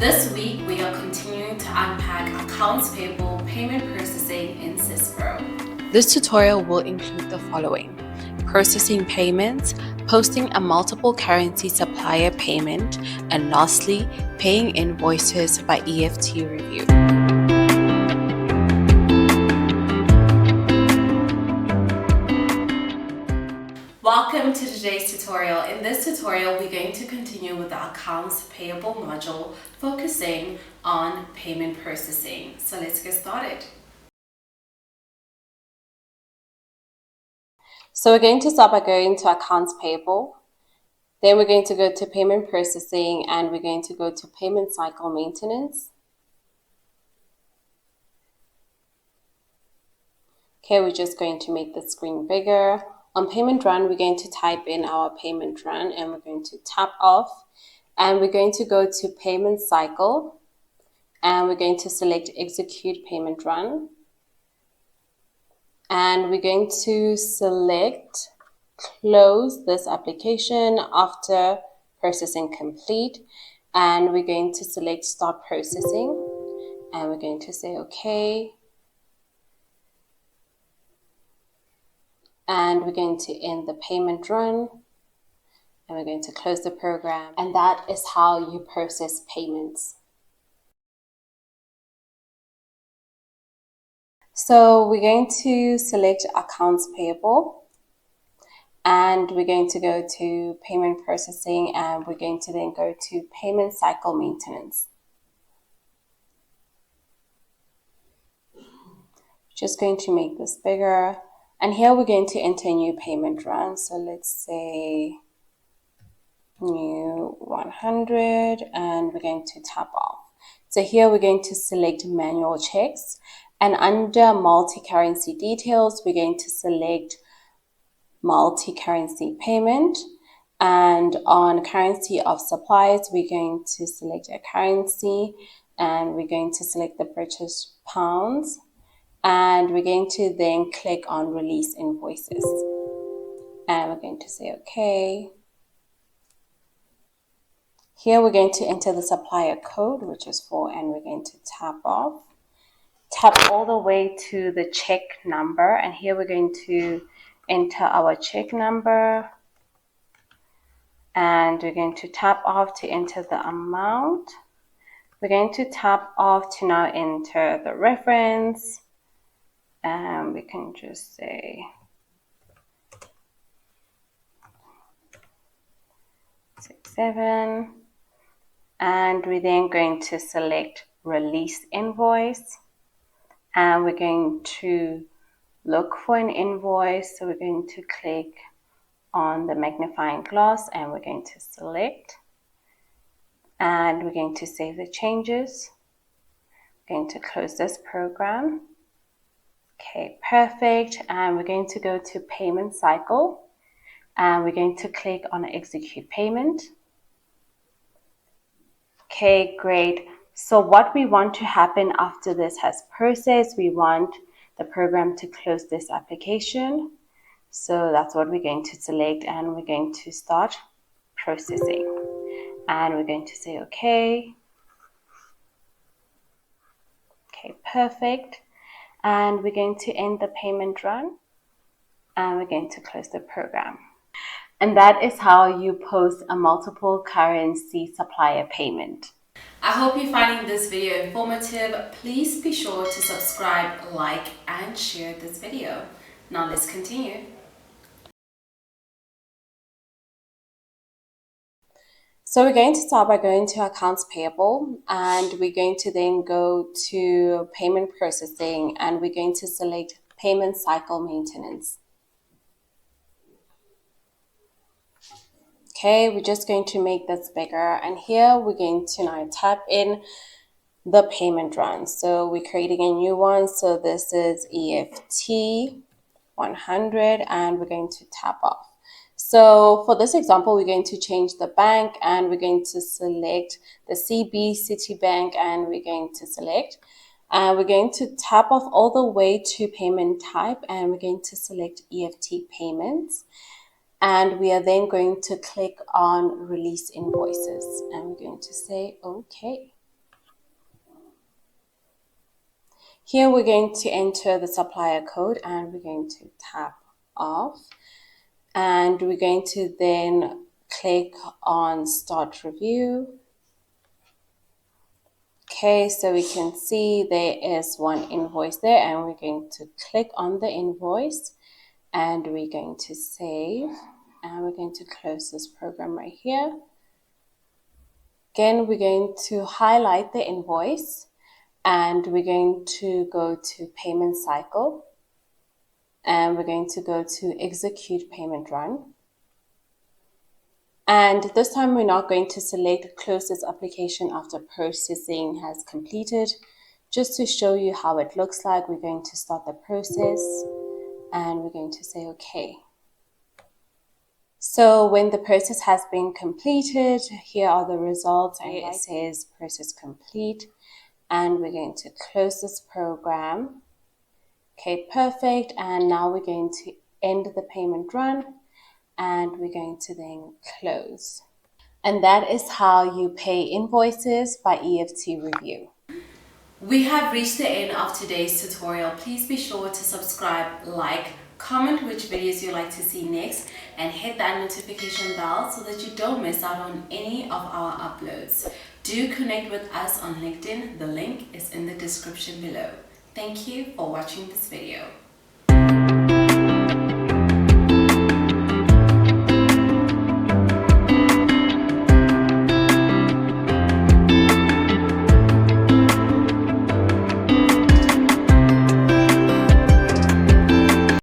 This week, we are continuing to unpack accounts payable payment processing in SYSPRO. This tutorial will include the following: processing payments, posting a multiple currency supplier payment, and lastly, paying invoices by EFT review. Welcome to today's tutorial. In this tutorial, we're going to continue with the accounts payable module, focusing on payment processing. So let's get started. So we're going to start by going to accounts payable. Then we're going to go to payment processing and we're going to go to payment cycle maintenance. Okay, we're just going to make the screen bigger. On payment run, we're going to type in our payment run and we're going to tap off, and we're going to go to payment cycle and we're going to select execute payment run, and we're going to select close this application after processing complete, and we're going to select start processing and we're going to say okay. And we're going to end the payment run and we're going to close the program. And that is how you process payments. So we're going to select accounts payable and we're going to go to payment processing and we're going to then go to payment cycle maintenance. Just going to make this bigger. And here we're going to enter a new payment run. So let's say new 100 and we're going to tap off. So here we're going to select manual checks, and under multi-currency details, we're going to select multi-currency payment. And on currency of suppliers, we're going to select a currency and we're going to select the British pounds. And we're going to then click on release invoices and we're going to say okay. Here we're going to enter the supplier code, which is 4, and we're going to tap off, tap all the way to the check number, and here we're going to enter our check number and we're going to tap off to enter the amount. We're going to tap off to now enter the reference. And we can just say 67, and we're then going to select release invoice and we're going to look for an invoice. So we're going to click on the magnifying glass and we're going to select, and we're going to save the changes. We're going to close this program. Okay, perfect. And we're going to go to payment cycle and we're going to click on execute payment. Okay, great. So what we want to happen after this has processed, we want the program to close this application. So that's what we're going to select, and we're going to start processing. And we're going to say okay. Okay, perfect. And we're going to end the payment run and we're going to close the program. And that is how you post a multiple currency supplier payment. I hope you're finding this video informative. Please be sure to subscribe, like, and share this video. Now let's continue. So we're going to start by going to accounts payable and we're going to then go to payment processing and we're going to select payment cycle maintenance. Okay, we're just going to make this bigger, and here we're going to now type in the payment run. So we're creating a new one. So this is EFT 100 and we're going to tap off. So for this example, we're going to change the bank and we're going to select the CB Citibank and we're going to select, and we're going to tap off all the way to payment type and we're going to select EFT payments. And we are then going to click on release invoices and we're going to say okay. Here we're going to enter the supplier code and we're going to tap off. And we're going to then click on Start Review. Okay, so we can see there is one invoice there, and we're going to click on the invoice and we're going to save, and we're going to close this program right here. Again, we're going to highlight the invoice and we're going to go to Payment Cycle, and we're going to go to Execute Payment Run. And this time we're not going to select Close this application after processing has completed. Just to show you how it looks like, we're going to start the process and we're going to say OK. So when the process has been completed, here are the results. And it says process complete. And we're going to close this program. Okay, perfect. And now we're going to end the payment run. And we're going to then close. And that is how you pay invoices by EFT Review. We have reached the end of today's tutorial. Please be sure to subscribe, like, comment which videos you'd like to see next, and hit that notification bell so that you don't miss out on any of our uploads. Do connect with us on LinkedIn. The link is in the description below. Thank you for watching this video.